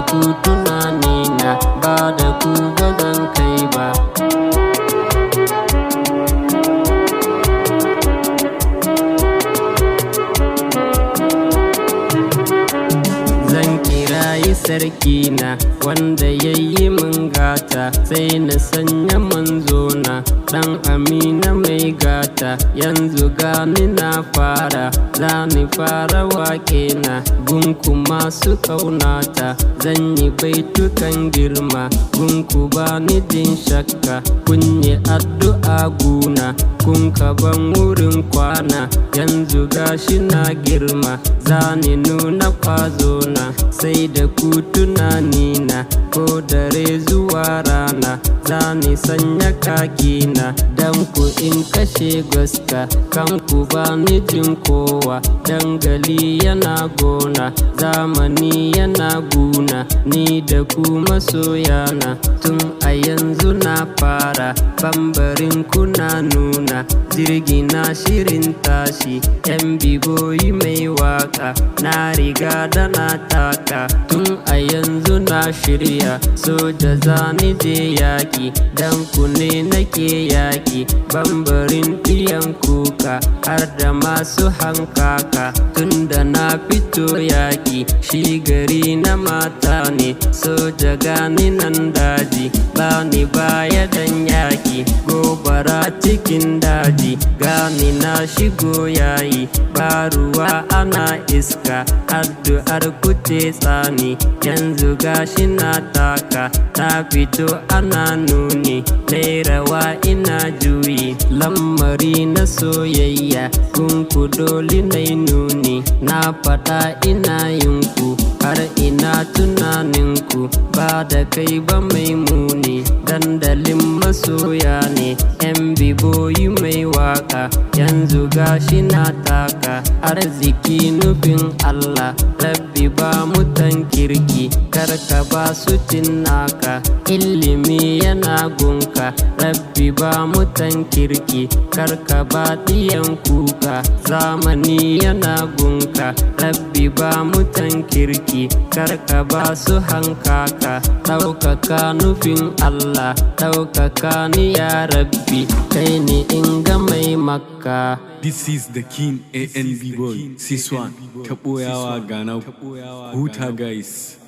ku tunanina, ba da ku ba zan kai ba. Zan kirayi sarkina wanda ya yi min gata, sai na sanya manzona ɗan Amina mai gata. Yanzu gani na fara, za ni fara wake na gunku masu ƙaunata. Zan yi baitukan girma gunku ba ni jin shakka. Kun yi addu'a guna, kun ban wurin kwana. Yanzu gashi na girma, za ni nuna ƙwazona, sai da ku tunanina ko dare zuwa rana. Za ni sanya kakina dan ku in kashe gaska, kanku ba ni jin kowa. Dangali yana gona, zamani yana guna, ni da ku masoyana. Tun a yanzu na fara, bambarin kuna nuna, jirgi na shirin tashi. Yan biboyi mai waka, na riga da na taka. Tun a yanzu na shirya, soja zani je yaki, dan ku ne nake yaki. Bambarin ɗiyan kuka, har da masu hankaka. Tunda na fito yaki, shi gari na mata ne. Soja gani nan daji, bani baya dan yaki. Gobara cikin daji, gani na shigo yayi. Ba ruwa ana iska, addu'ar kuce tsani. Yanzu gashi na taka, ta fito ana nuni. Nai rawa ina juyi, lamari na soyayya, gunku dole nai nuni. Na faɗa ina yinku, har ina tunaninku, ba da kai ba mai muni. Dandalin masoya ne, yan biboyi mai waka. Yanzu gashi na taka, arziki nufin Allah. Rabbi ba mutan kirki, karka ba su naka. Ilimi yana gunka, Rabbi ba mutan kirki, karka ba diyan kuka. Zamani yana gunka, Rabbi ba mutan kirki, karka ba su hankaka. Ɗaukaka nufin Allah, ɗaukaka ni ya Rabbi, kai ni inga mai Makka. This is the King ANB boy, Siswan, Kapoyawa Ghana, Huta guys.